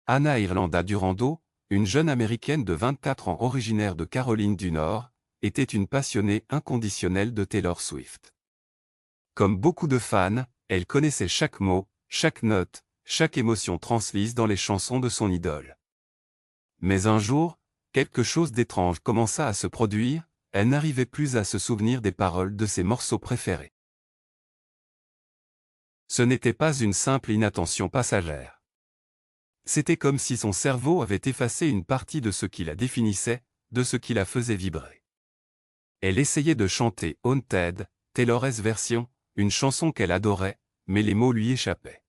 Hannah Irlanda Durando, une jeune Américaine de 24 ans originaire de Caroline du Nord, était une passionnée inconditionnelle de Taylor Swift. Comme beaucoup de fans, elle connaissait chaque mot, chaque note, chaque émotion transmise dans les chansons de son idole. Mais un jour, quelque chose d'étrange commença à se produire, elle n'arrivait plus à se souvenir des paroles de ses morceaux préférés. Ce n'était pas une simple inattention passagère. C'était comme si son cerveau avait effacé une partie de ce qui la définissait, de ce qui la faisait vibrer. Elle essayait de chanter Haunted, Taylor's version, une chanson qu'elle adorait, mais les mots lui échappaient.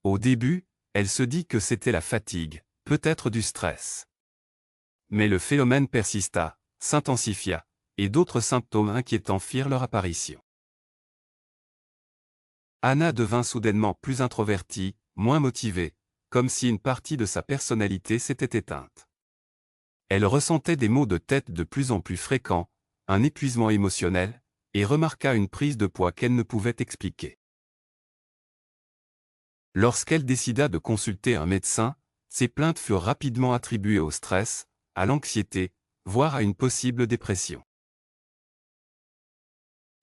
Au début, elle se dit que c'était la fatigue, peut-être du stress. Mais le phénomène persista, s'intensifia, et d'autres symptômes inquiétants firent leur apparition. Hannah devint soudainement plus introvertie, moins motivée, comme si une partie de sa personnalité s'était éteinte. Elle ressentait des maux de tête de plus en plus fréquents, un épuisement émotionnel, et remarqua une prise de poids qu'elle ne pouvait expliquer. Lorsqu'elle décida de consulter un médecin, ses plaintes furent rapidement attribuées au stress, à l'anxiété, voire à une possible dépression.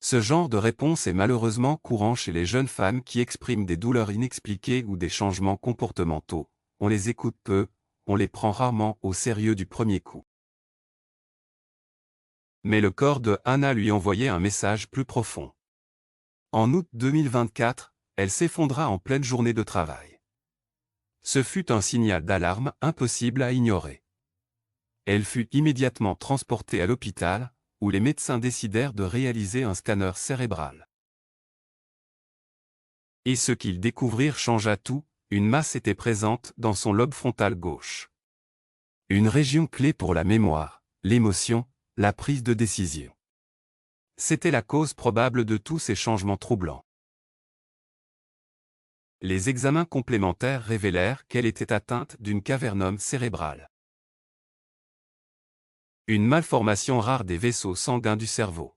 Ce genre de réponse est malheureusement courant chez les jeunes femmes qui expriment des douleurs inexpliquées ou des changements comportementaux. On les écoute peu, on les prend rarement au sérieux du premier coup. Mais le corps de Hannah lui envoyait un message plus profond. En août 2024, elle s'effondra en pleine journée de travail. Ce fut un signal d'alarme impossible à ignorer. Elle fut immédiatement transportée à l'hôpital, où les médecins décidèrent de réaliser un scanner cérébral. Et ce qu'ils découvrirent changea tout, une masse était présente dans son lobe frontal gauche. Une région clé pour la mémoire, l'émotion, la prise de décision. C'était la cause probable de tous ces changements troublants. Les examens complémentaires révélèrent qu'elle était atteinte d'une cavernome cérébrale. Une malformation rare des vaisseaux sanguins du cerveau.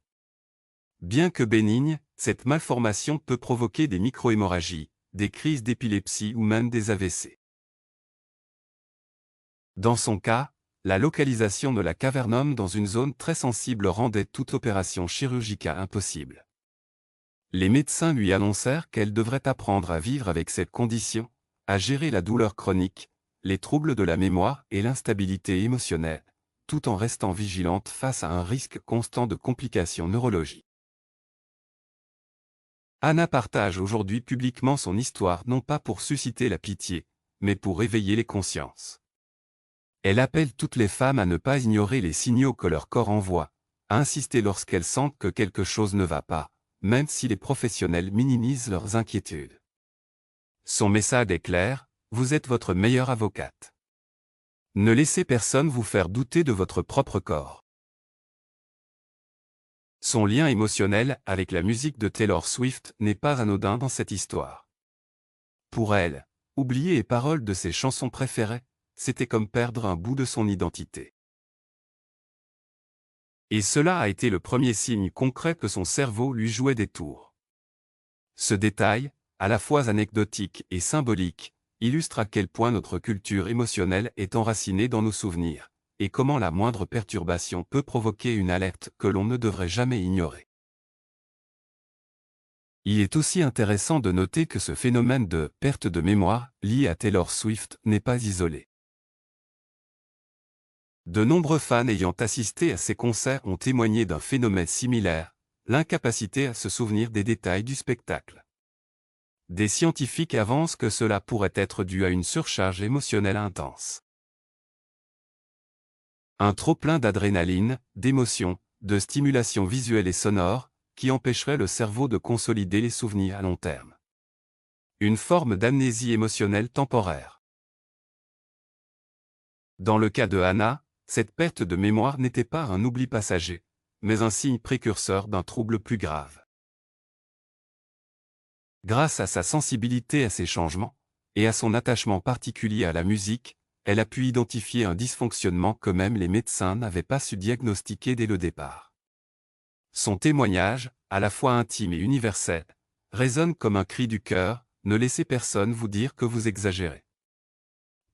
Bien que bénigne, cette malformation peut provoquer des microhémorragies, des crises d'épilepsie ou même des AVC. Dans son cas, la localisation de la cavernome dans une zone très sensible rendait toute opération chirurgicale impossible. Les médecins lui annoncèrent qu'elle devrait apprendre à vivre avec cette condition, à gérer la douleur chronique, les troubles de la mémoire et l'instabilité émotionnelle, tout en restant vigilante face à un risque constant de complications neurologiques. Hannah partage aujourd'hui publiquement son histoire non pas pour susciter la pitié, mais pour éveiller les consciences. Elle appelle toutes les femmes à ne pas ignorer les signaux que leur corps envoie, à insister lorsqu'elles sentent que quelque chose ne va pas, même si les professionnels minimisent leurs inquiétudes. Son message est clair, vous êtes votre meilleure avocate. Ne laissez personne vous faire douter de votre propre corps. Son lien émotionnel avec la musique de Taylor Swift n'est pas anodin dans cette histoire. Pour elle, oublier les paroles de ses chansons préférées, c'était comme perdre un bout de son identité. Et cela a été le premier signe concret que son cerveau lui jouait des tours. Ce détail, à la fois anecdotique et symbolique, illustre à quel point notre culture émotionnelle est enracinée dans nos souvenirs, et comment la moindre perturbation peut provoquer une alerte que l'on ne devrait jamais ignorer. Il est aussi intéressant de noter que ce phénomène de perte de mémoire lié à Taylor Swift n'est pas isolé. De nombreux fans ayant assisté à ces concerts ont témoigné d'un phénomène similaire, l'incapacité à se souvenir des détails du spectacle. Des scientifiques avancent que cela pourrait être dû à une surcharge émotionnelle intense. Un trop-plein d'adrénaline, d'émotions, de stimulation visuelle et sonore, qui empêcherait le cerveau de consolider les souvenirs à long terme. Une forme d'amnésie émotionnelle temporaire. Dans le cas de Hannah, cette perte de mémoire n'était pas un oubli passager, mais un signe précurseur d'un trouble plus grave. Grâce à sa sensibilité à ces changements, et à son attachement particulier à la musique, elle a pu identifier un dysfonctionnement que même les médecins n'avaient pas su diagnostiquer dès le départ. Son témoignage, à la fois intime et universel, résonne comme un cri du cœur, ne laissez personne vous dire que vous exagérez.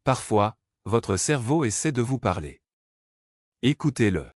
Parfois, votre cerveau essaie de vous parler. Écoutez-le.